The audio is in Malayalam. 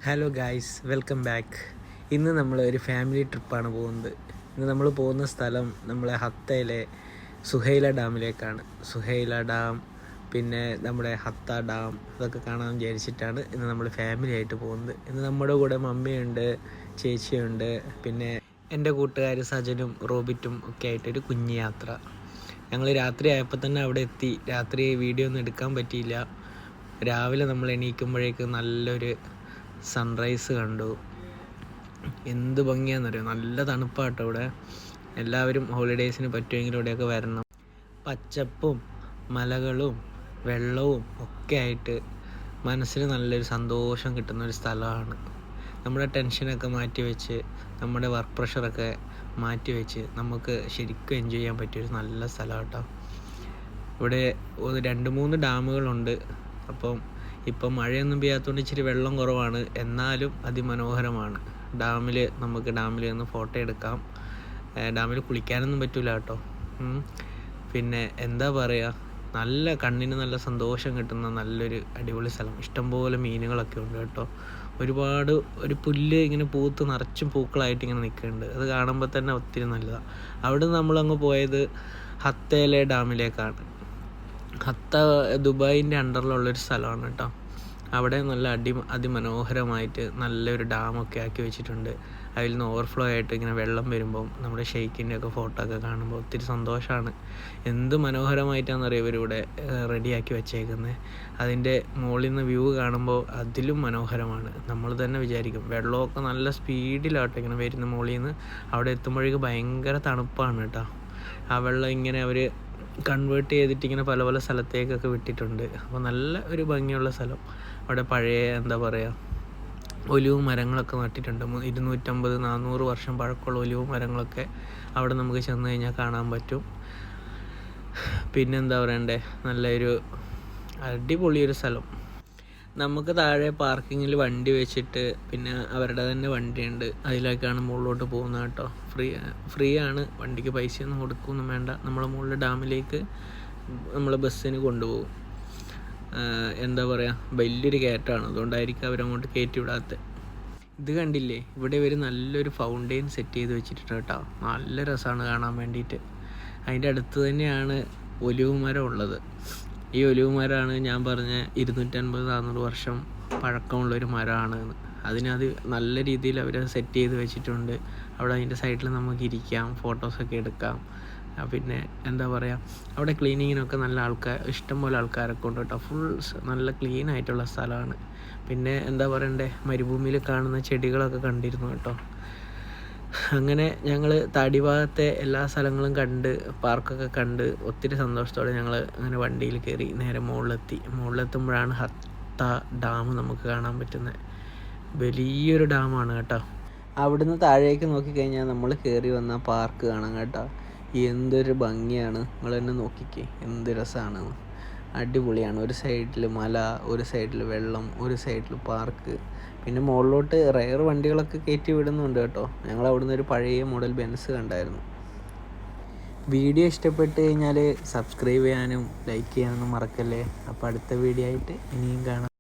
Hello guys, welcome back. ഇന്ന് നമ്മൾ ഒരു ഫാമിലി ട്രിപ്പാണ് പോകുന്നത്. ഇന്ന് നമ്മൾ പോകുന്ന സ്ഥലം നമ്മളെ ഹത്തയിലെ സുഹൈല ഡാമിലേക്കാണ്. സുഹൈല ഡാം, പിന്നെ നമ്മുടെ ഹത്ത ഡാം, അതൊക്കെ കാണാൻ വിചാരിച്ചിട്ടാണ് ഇന്ന് നമ്മൾ ഫാമിലി ആയിട്ട് പോകുന്നത്. ഇന്ന് നമ്മുടെ കൂടെ മമ്മിയുണ്ട്, ചേച്ചിയുണ്ട്, പിന്നെ എൻ്റെ കൂട്ടുകാർ സജനും റോബിറ്റും ഒക്കെ ആയിട്ടൊരു കുഞ്ഞു യാത്ര. ഞങ്ങൾ രാത്രി ആയപ്പോൾ തന്നെ അവിടെ എത്തി. രാത്രി വീഡിയോ ഒന്നും എടുക്കാൻ പറ്റിയില്ല. രാവിലെ നമ്മൾ എണീക്കുമ്പോഴേക്ക് നല്ലൊരു സൺറൈസ് കണ്ടു. എന്ത് ഭംഗിയാണെന്നറിയോ, നല്ല തണുപ്പാട്ടോ ഇവിടെ. എല്ലാവരും ഹോളിഡേയ്സിന് പറ്റുമെങ്കിലും ഇവിടെയൊക്കെ വരണം. പച്ചപ്പും മലകളും വെള്ളവും ഒക്കെ ആയിട്ട് മനസ്സിന് നല്ലൊരു സന്തോഷം കിട്ടുന്നൊരു സ്ഥലമാണ്. നമ്മുടെ ടെൻഷനൊക്കെ മാറ്റി വെച്ച്, നമ്മുടെ വർക്ക് പ്രഷറൊക്കെ മാറ്റി വെച്ച് നമുക്ക് ശരിക്കും എൻജോയ് ചെയ്യാൻ പറ്റിയൊരു നല്ല സ്ഥലമാണ് കേട്ടോ. ഇവിടെ 2-3 ഡാമുകളുണ്ട്. ഇപ്പം മഴയൊന്നും പെയ്യാത്തതുകൊണ്ട് ഇച്ചിരി വെള്ളം കുറവാണ്, എന്നാലും അതിമനോഹരമാണ്. നമുക്ക് ഡാമിൽ നിന്ന് ഫോട്ടോ എടുക്കാം. ഡാമിൽ കുളിക്കാനൊന്നും പറ്റില്ല കേട്ടോ. പിന്നെ എന്താ പറയുക, നല്ല കണ്ണിന് നല്ല സന്തോഷം കിട്ടുന്ന നല്ലൊരു അടിപൊളി സ്ഥലം. ഇഷ്ടംപോലെ മീനുകളൊക്കെ ഉണ്ട് കേട്ടോ. ഒരു പുല്ല് ഇങ്ങനെ പൂത്ത് നിറച്ചും പൂക്കളായിട്ട് ഇങ്ങനെ നിൽക്കുന്നുണ്ട്. അത് കാണുമ്പോൾ തന്നെ ഒത്തിരി നല്ലതാണ്. അവിടെ നിന്ന് നമ്മളങ്ങ് പോയത് ഹത്തയിലെ ഡാമിലേക്കാണ്. ഹത്ത ദുബായിൻ്റെ അണ്ടറിലുള്ളൊരു സ്ഥലമാണ് കേട്ടോ. അവിടെ നല്ല അതിമനോഹരമായിട്ട് നല്ലൊരു ഡാമൊക്കെ ആക്കി വെച്ചിട്ടുണ്ട്. അതിൽ നിന്ന് ഓവർഫ്ലോ ആയിട്ട് ഇങ്ങനെ വെള്ളം വരുമ്പം നമ്മുടെ ഷെയ്ക്കിൻ്റെ ഒക്കെ ഫോട്ടോ ഒക്കെ കാണുമ്പോൾ ഒത്തിരി സന്തോഷമാണ്. എന്ത് മനോഹരമായിട്ടാണെന്നറിയാം ഇവരിവിടെ റെഡിയാക്കി വെച്ചേക്കുന്നത്. അതിൻ്റെ മുകളിൽ നിന്ന് വ്യൂ കാണുമ്പോൾ അതിലും മനോഹരമാണ്. നമ്മൾ തന്നെ വിചാരിക്കും. വെള്ളമൊക്കെ നല്ല സ്പീഡിലാട്ടോ ഇങ്ങനെ വരുന്ന മുകളിൽ നിന്ന്. അവിടെ എത്തുമ്പോഴേക്ക് ഭയങ്കര തണുപ്പാണ് കേട്ടോ. ആ വെള്ളം ഇങ്ങനെ അവർ കൺവേർട്ട് ചെയ്തിട്ട് ഇങ്ങനെ പല പല സ്ഥലത്തേക്കൊക്കെ വിട്ടിട്ടുണ്ട്. അപ്പോൾ നല്ല ഒരു ഭംഗിയുള്ള സ്ഥലം. അവിടെ പഴയ എന്താ പറയുക, ഒലിവ് മരങ്ങളൊക്കെ നട്ടിട്ടുണ്ട്. 250-400 വർഷം പഴക്കമുള്ള ഒലിവ് മരങ്ങളൊക്കെ അവിടെ നമുക്ക് ചെന്ന് കഴിഞ്ഞാൽ കാണാൻ പറ്റും. പിന്നെന്താ പറയണ്ടേ, നല്ലൊരു അടിപൊളിയൊരു സ്ഥലം. നമുക്ക് താഴെ പാർക്കിങ്ങിൽ വണ്ടി വെച്ചിട്ട് പിന്നെ അവരുടെ തന്നെ വണ്ടിയുണ്ട്, അതിലേക്കാണ് മുകളിലോട്ട് പോകുന്നത് കേട്ടോ. ഫ്രീ ആണ്, വണ്ടിക്ക് പൈസയൊന്നും കൊടുക്കുകയൊന്നും വേണ്ട. നമ്മളെ മുകളിൽ ഡാമിലേക്ക് നമ്മളെ ബസ്സിന് കൊണ്ടുപോകും. എന്താ പറയുക, വലിയൊരു കയറ്റമാണ്, അതുകൊണ്ടായിരിക്കും അവരങ്ങോട്ട് കയറ്റി വിടാത്തത്. ഇത് കണ്ടില്ലേ, ഇവിടെ ഇവർ നല്ലൊരു ഫൗണ്ടെയിൻ സെറ്റ് ചെയ്ത് വെച്ചിട്ടുണ്ട് കേട്ടോ. നല്ല രസമാണ് കാണാൻ വേണ്ടിയിട്ട്. അതിൻ്റെ അടുത്ത് തന്നെയാണ് ഒലിവ് മരം ഉള്ളത്. ഈ ഒലിവ് മരമാണ് ഞാൻ പറഞ്ഞ 250-400 വർഷം പഴക്കമുള്ളൊരു മരമാണ്. അതിനത് നല്ല രീതിയിൽ അവർ സെറ്റ് ചെയ്ത് വെച്ചിട്ടുണ്ട്. അവിടെ അതിൻ്റെ സൈഡിൽ നമുക്ക് ഇരിക്കാം, ഫോട്ടോസൊക്കെ എടുക്കാം. പിന്നെ എന്താ പറയുക, അവിടെ ക്ലീനിങ്ങിനൊക്കെ നല്ല ഇഷ്ടംപോലെ ആൾക്കാരൊക്കെ ഉണ്ട് കേട്ടോ. നല്ല ക്ലീൻ ആയിട്ടുള്ള സ്ഥലമാണ്. പിന്നെ എന്താ പറയണ്ടേ, മരുഭൂമിയിൽ കാണുന്ന ചെടികളൊക്കെ കണ്ടിരുന്നു കേട്ടോ. അങ്ങനെ ഞങ്ങൾ താടിഭാഗത്തെ എല്ലാ സ്ഥലങ്ങളും കണ്ട്, പാർക്കൊക്കെ കണ്ട് ഒത്തിരി സന്തോഷത്തോടെ ഞങ്ങൾ അങ്ങനെ വണ്ടിയിൽ കയറി നേരെ മുകളിലെത്തുമ്പോഴാണ് ഹത്ത ഡാം നമുക്ക് കാണാൻ പറ്റുന്നത്. വലിയൊരു ഡാമാണ് കേട്ടോ. അവിടുന്ന് താഴേക്ക് നോക്കിക്കഴിഞ്ഞാൽ നമ്മൾ കയറി വന്ന പാർക്ക് കാണാം കേട്ടോ. എന്തൊരു ഭംഗിയാണ്, നിങ്ങൾ തന്നെ നോക്കിക്കേ, എന്ത് രസമാണ്, അടിപൊളിയാണ്. ഒരു സൈഡിൽ മല, ഒരു സൈഡിൽ വെള്ളം, ഒരു സൈഡിൽ പാർക്ക്. പിന്നെ മുകളിലോട്ട് റയർ വണ്ടികളൊക്കെ കയറ്റി വിടുന്നുണ്ട് കേട്ടോ. ഞങ്ങൾ അവിടുന്ന് ഒരു പഴയ മോഡൽ ബെൻസ് കണ്ടായിരുന്നു. വീഡിയോ ഇഷ്ടപ്പെട്ട് കഴിഞ്ഞാൽ സബ്സ്ക്രൈബ് ചെയ്യാനും ലൈക്ക് ചെയ്യാനൊന്നും മറക്കല്ലേ. അപ്പോൾ അടുത്ത വീഡിയോ ആയിട്ട് ഇനിയും കാണാം.